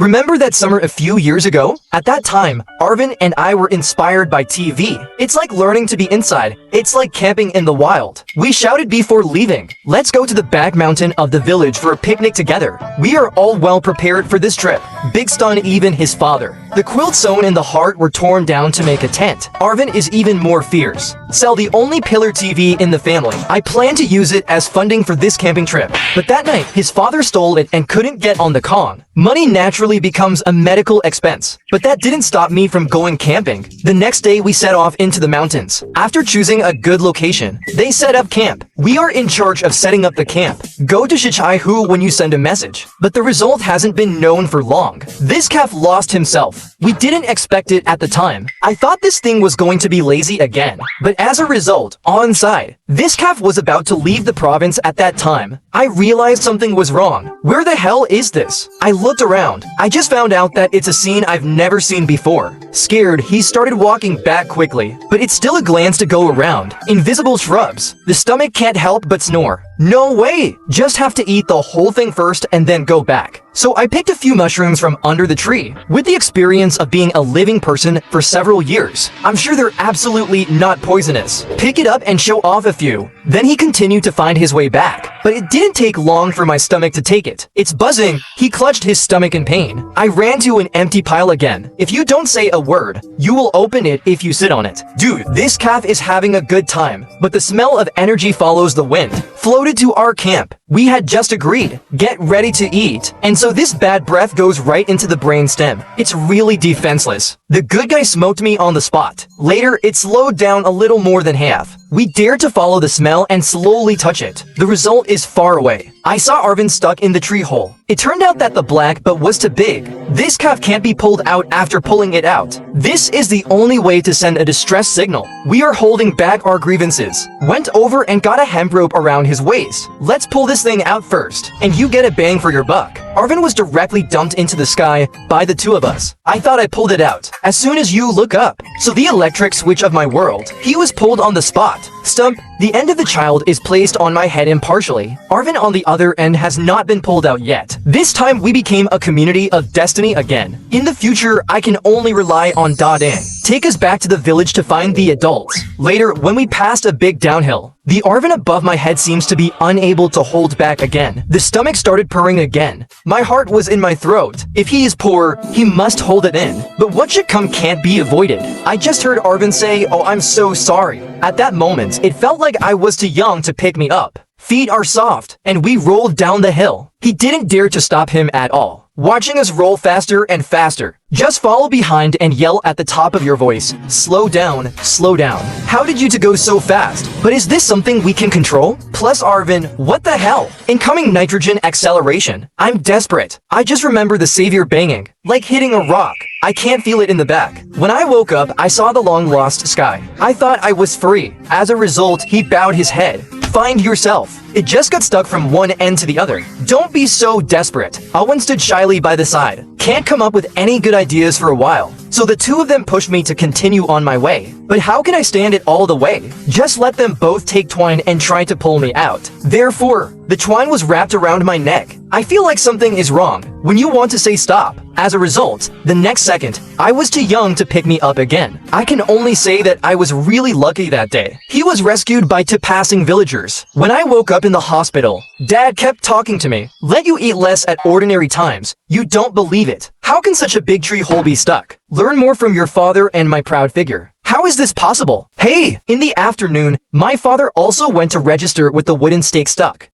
Remember that summer a few years ago? At that time, Arvin and I were inspired by TV. It's like learning to be inside. It's like camping in the wild. We shouted before leaving, "Let's go to the back mountain of the village for a picnic together." We are all well prepared for this trip. Big stun even his father. The quilt sewn in the heart were torn down to make a tent. Arvin is even more fierce. Sell the only pillar TV in the family. I plan to use it as funding for this camping trip. But that night, his father stole it and couldn't get on the Kong. Money naturally becomes a medical expense. But that didn't stop me from going camping. The next day, we set off into the mountains. After choosing a good location, they set up camp. We are in charge of setting up the camp. Go to Shichai-hu when you send a message. But the result hasn't been known for long. This calf lost himself. We didn't expect it at the time. I thought this thing was going to be lazy again. But as a result, on side, this calf was about to leave the province at that time. I realized something was wrong. Where the hell is this? I looked around. I just found out that it's a scene I've never seen before. Scared, he started walking back quickly. But it's still a glance to go around. Invisible shrubs. The stomach can't help but snore. No way! Just have to eat the whole thing first and then go back. So I picked a few mushrooms from under the tree. With the experience of being a living person for several years, I'm sure they're absolutely not poisonous. Pick it up and show off a few. Then he continued to find his way back. But it didn't take long for my stomach to take it. It's buzzing. He clutched his stomach in pain. I ran to an empty pile again. If you don't say a word, you will open it if you sit on it. Dude, this calf is having a good time. But the smell of energy follows the wind. Floated to our camp. We had just agreed. Get ready to eat. And so this bad breath goes right into the brain stem. It's really defenseless. The good guy smoked me on the spot. Later, it slowed down a little more than half. We dared to follow the smell and slowly touch it. The result is far away. I saw Arvin stuck in the tree hole. It turned out that the black but was too big. This calf can't be pulled out after pulling it out. This is the only way to send a distress signal. We are holding back our grievances. Went over and got a hemp rope around his waist. Let's pull this thing out first, and you get a bang for your buck. Arvin was directly dumped into the sky by the two of us. I thought I pulled it out as soon as you look up. So the electric switch of my world. He was pulled on the spot. Stump, the end of the child is placed on my head impartially. Arvin on the other end has not been pulled out yet. This time we became a community of destiny again. In the future, I can only rely on Da Dang. Take us back to the village to find the adults. Later, when we passed a big downhill, the Arvin above my head seems to be unable to hold back again. The stomach started purring again. My heart was in my throat. If he is poor, he must hold it in. But what should come can't be avoided. I just heard Arvin say, "Oh, I'm so sorry." At that moment, it felt like I was too young to pick me up. Feet are soft, and we rolled down the hill. He didn't dare to stop him at all, watching us roll faster and faster. Just follow behind and yell at the top of your voice, "Slow down, slow down." How did you to go so fast? But is this something we can control? Plus Arvin, what the hell? Incoming nitrogen acceleration. I'm desperate. I just remember the savior banging, like hitting a rock. I can't feel it in the back. When I woke up, I saw the long-lost sky. I thought I was free. As a result, he bowed his head. Find yourself. It just got stuck from one end to the other. Don't be so desperate. Owen stood shyly by the side. Can't come up with any good ideas for a while. So the two of them pushed me to continue on my way. But how can I stand it all the way? Just let them both take twine and try to pull me out. Therefore, the twine was wrapped around my neck. I feel like something is wrong when you want to say stop. As a result, the next second, I was too young to pick me up again. I can only say that I was really lucky that day. He was rescued by two passing villagers. When I woke up in the hospital, Dad kept talking to me. Let you eat less at ordinary times. You don't believe it. How can such a big tree hole be stuck? Learn more from your father and my proud figure. How is this possible? Hey! In the afternoon, my father also went to register with the wooden stake stuck.